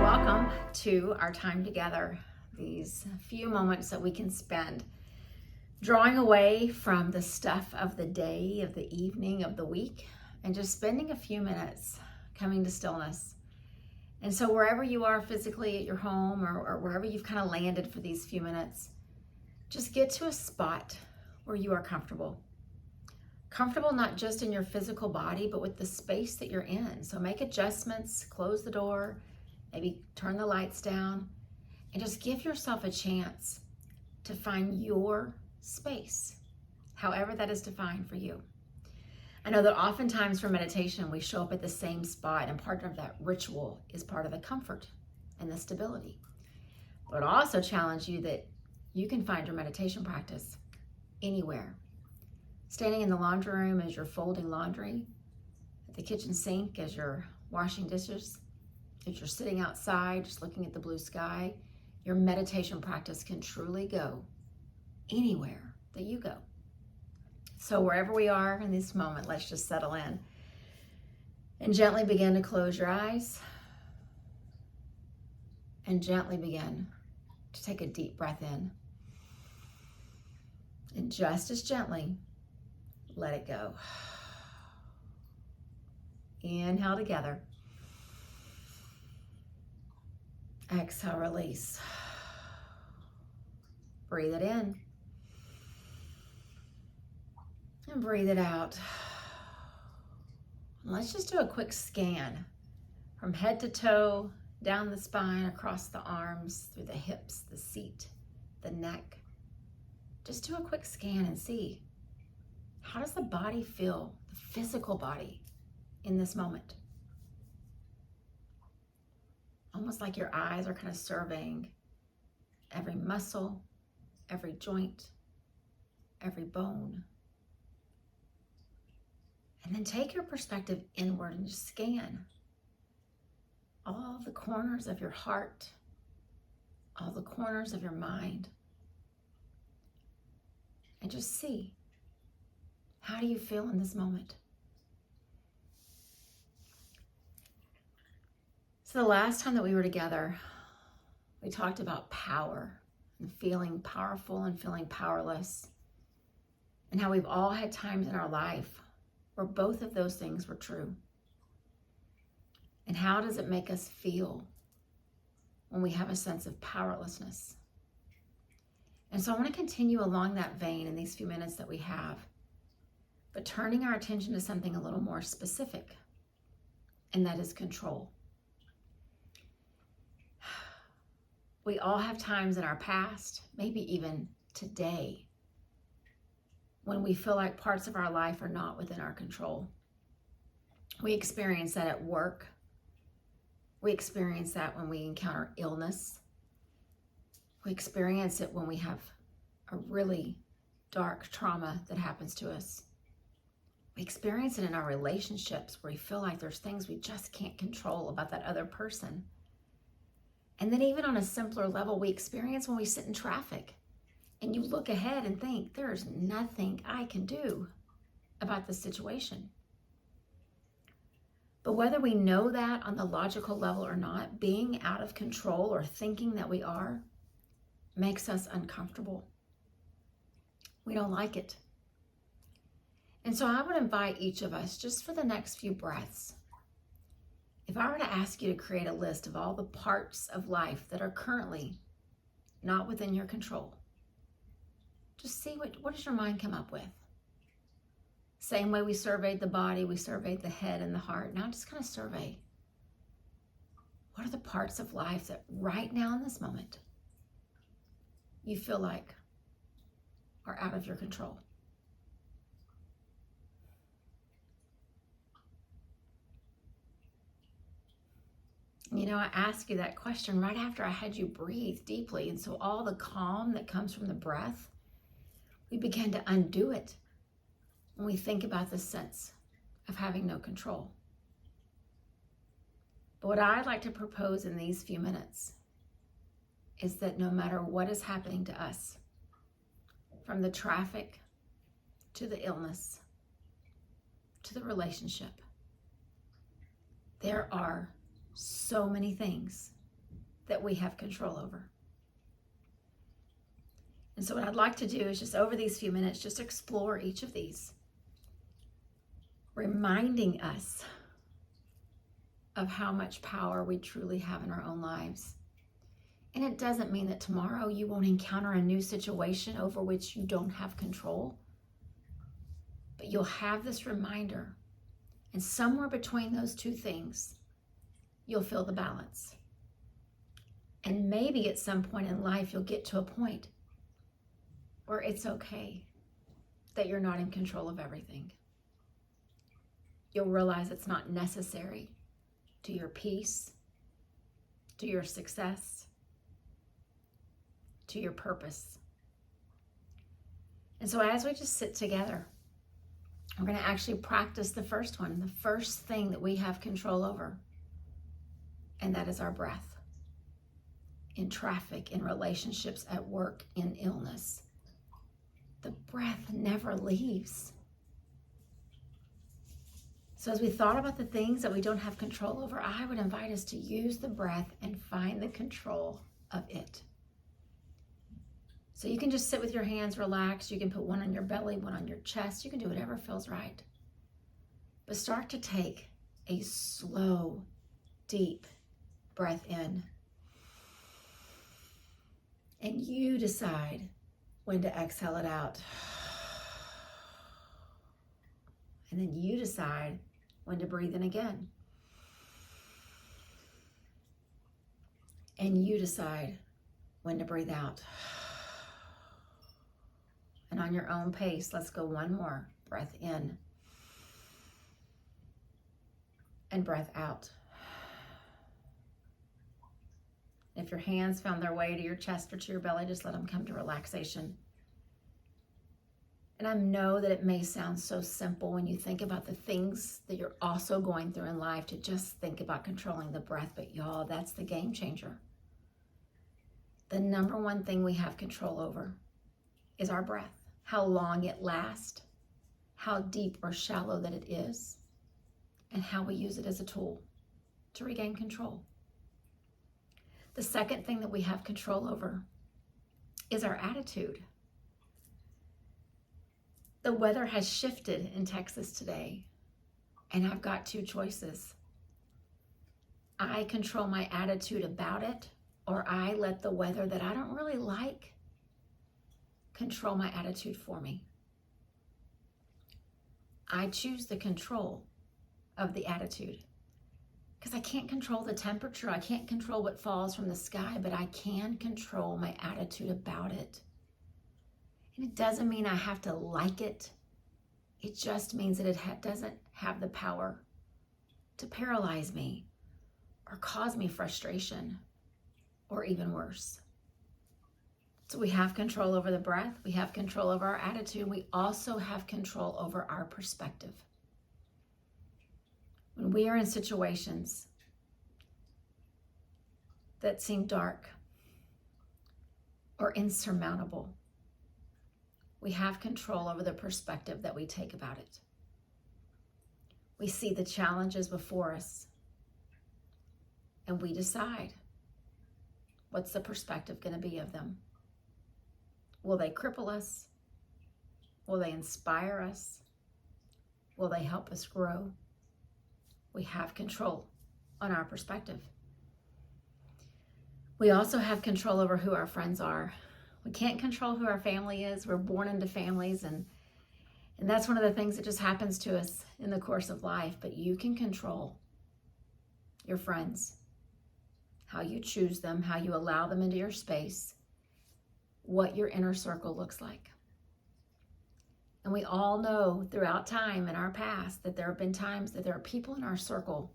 Welcome to our time together, these few moments that we can spend drawing away from the stuff of the day, of the evening, of the week, and just spending a few minutes coming to stillness. And so wherever you are physically at your home or wherever you've kind of landed for these few minutes, just get to a spot where you are comfortable. Comfortable not just in your physical body, but with the space that you're in. So make adjustments, close the door, maybe turn the lights down, and just give yourself a chance to find your space, however that is defined for you. I know that oftentimes for meditation, we show up at the same spot, and part of that ritual is part of the comfort and the stability. But I also challenge you that you can find your meditation practice anywhere. Standing in the laundry room as you're folding laundry, at the kitchen sink as you're washing dishes, if you're sitting outside just looking at the blue sky, your meditation practice can truly go anywhere that you go. So wherever we are in this moment, let's just settle in and gently begin to close your eyes and gently begin to take a deep breath in. And just as gently, let it go. Inhale together. Exhale, release. Breathe it in. And breathe it out. And let's just do a quick scan from head to toe, down the spine, across the arms, through the hips, the seat, the neck. Just do a quick scan and see, how does the body feel, the physical body, in this moment? Almost like your eyes are kind of surveying every muscle, every joint, every bone. And then take your perspective inward and just scan all the corners of your heart, all the corners of your mind, and just see, how do you feel in this moment? So the last time that we were together, we talked about power and feeling powerful and feeling powerless, and how we've all had times in our life where both of those things were true. And how does it make us feel when we have a sense of powerlessness? And so I want to continue along that vein in these few minutes that we have, but turning our attention to something a little more specific, and that is control. We all have times in our past, maybe even today, when we feel like parts of our life are not within our control. We experience that at work. We experience that when we encounter illness. We experience it when we have a really dark trauma that happens to us. We experience it in our relationships where we feel like there's things we just can't control about that other person. And then even on a simpler level, we experience when we sit in traffic and you look ahead and think, there's nothing I can do about this situation. But whether we know that on the logical level or not, being out of control or thinking that we are makes us uncomfortable. We don't like it. And so I would invite each of us, just for the next few breaths, if I were to ask you to create a list of all the parts of life that are currently not within your control, just see what does your mind come up with. Same way we surveyed the body, we surveyed the head and the heart. Now just kind of survey, what are the parts of life that right now in this moment you feel like are out of your control? You know, I asked you that question right after I had you breathe deeply. And so all the calm that comes from the breath, we begin to undo it when we think about the sense of having no control. But what I'd like to propose in these few minutes is that no matter what is happening to us, from the traffic to the illness to the relationship, There are so many things that we have control over. And so what I'd like to do is just over these few minutes, just explore each of these, reminding us of how much power we truly have in our own lives. And it doesn't mean that tomorrow you won't encounter a new situation over which you don't have control, but you'll have this reminder. And somewhere between those two things, you'll feel the balance. And maybe at some point in life, you'll get to a point where it's okay that you're not in control of everything. You'll realize it's not necessary to your peace, to your success, to your purpose. And so as we just sit together, we're going to actually practice the first one, the first thing that we have control over, and that is our breath. In traffic, in relationships, at work, in illness. The breath never leaves. So as we thought about the things that we don't have control over, I would invite us to use the breath and find the control of it. So you can just sit with your hands relaxed. You can put one on your belly, one on your chest. You can do whatever feels right. But start to take a slow, deep breath in. And you decide when to exhale it out. And then you decide when to breathe in again. And you decide when to breathe out. And on your own pace, let's go one more. Breath in. And breath out. If your hands found their way to your chest or to your belly, just let them come to relaxation. And I know that it may sound so simple when you think about the things that you're also going through in life to just think about controlling the breath, but y'all, that's the game changer. The number one thing we have control over is our breath, how long it lasts, how deep or shallow that it is, and how we use it as a tool to regain control. The second thing that we have control over is our attitude. The weather has shifted in Texas today, and I've got two choices. I control my attitude about it, or I let the weather that I don't really like control my attitude for me. I choose the control of the attitude. Because I can't control the temperature, I can't control what falls from the sky, but I can control my attitude about it. And it doesn't mean I have to like it. It just means that it doesn't have the power to paralyze me or cause me frustration or even worse. So we have control over the breath, we have control over our attitude, we also have control over our perspective. When we are in situations that seem dark or insurmountable, we have control over the perspective that we take about it. We see the challenges before us and we decide, what's the perspective going to be of them? Will they cripple us? Will they inspire us? Will they help us grow? We have control on our perspective. We also have control over who our friends are. We can't control who our family is. We're born into families, and that's one of the things that just happens to us in the course of life. But you can control your friends, how you choose them, how you allow them into your space, what your inner circle looks like. And we all know throughout time in our past that there have been times that there are people in our circle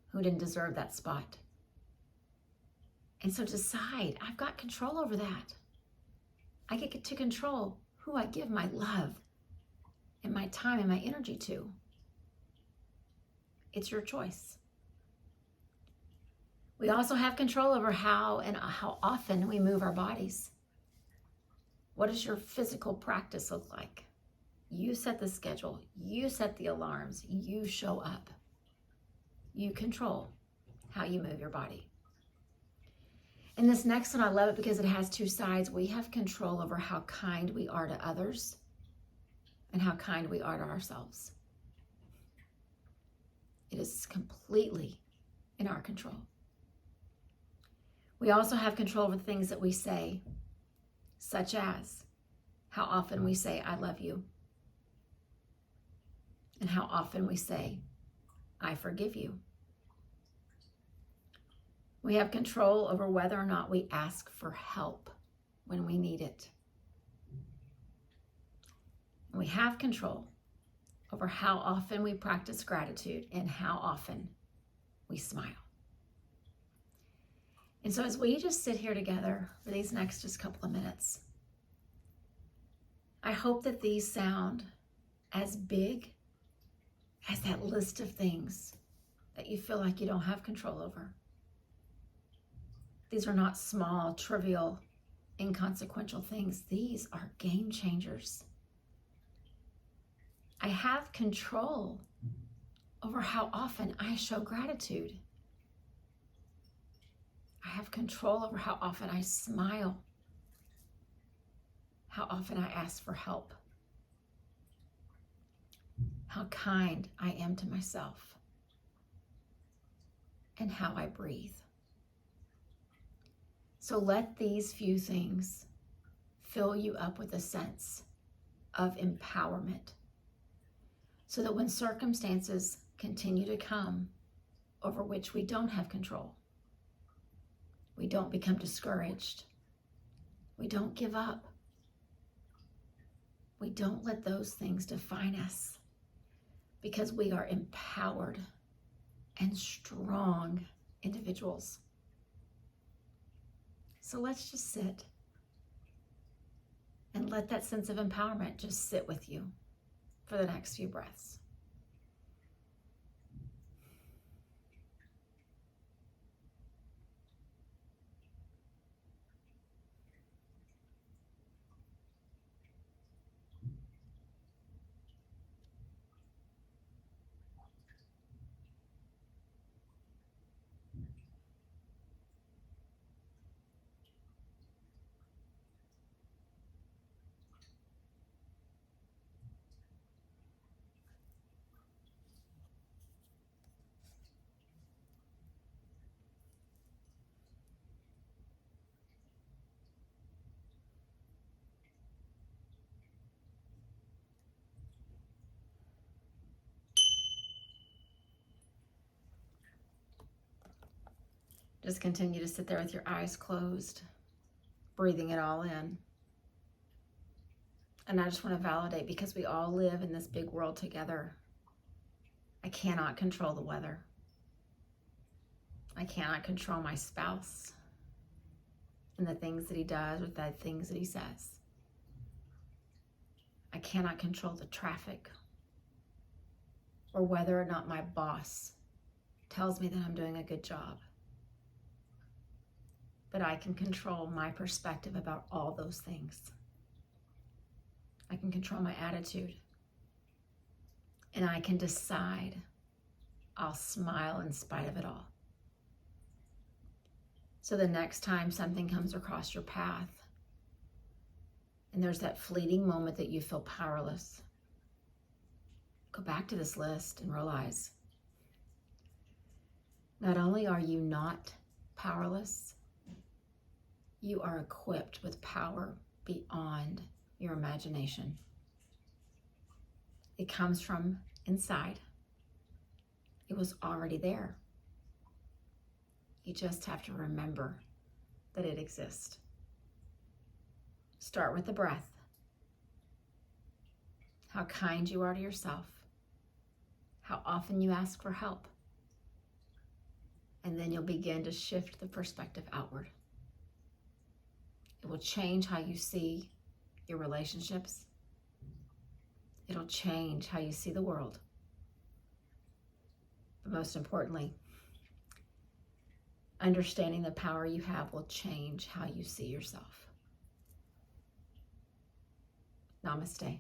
who didn't deserve that spot. And so decide, I've got control over that. I get to control who I give my love and my time and my energy to. It's your choice. We also have control over how often we move our bodies. What does your physical practice look like? You set the schedule, you set the alarms, you show up. you control how you move your body. And this next one, I love it because it has two sides. We have control over how kind we are to others and how kind we are to ourselves. It is completely in our control. We also have control over the things that we say, such as how often we say, I love you, and how often we say, I forgive you. We have control over whether or not we ask for help when we need it. And we have control over how often we practice gratitude and how often we smile. And so as we just sit here together for these next just couple of minutes, I hope that these sound as big as that list of things that you feel like you don't have control over. These are not small, trivial, inconsequential things. These are game changers. I have control over how often I show gratitude. I have control over how often I smile, how often I ask for help, how kind I am to myself, and how I breathe. So let these few things fill you up with a sense of empowerment so that when circumstances continue to come over which we don't have control, we don't become discouraged. We don't give up. We don't let those things define us because we are empowered and strong individuals. So let's just sit and let that sense of empowerment just sit with you for the next few breaths. Just continue to sit there with your eyes closed, breathing it all in. And I just want to validate, because we all live in this big world together. I cannot control the weather. I cannot control my spouse and the things that he does or the things that he says. I cannot control the traffic or whether or not my boss tells me that I'm doing a good job. But I can control my perspective about all those things. I can control my attitude. And I can decide I'll smile in spite of it all. So the next time something comes across your path and there's that fleeting moment that you feel powerless, go back to this list and realize not only are you not powerless, you are equipped with power beyond your imagination. It comes from inside. It was already there. You just have to remember that it exists. Start with the breath. How kind you are to yourself. How often you ask for help. And then you'll begin to shift the perspective outward. It will change how you see your relationships. It'll change how you see the world. But most importantly, understanding the power you have will change how you see yourself. Namaste.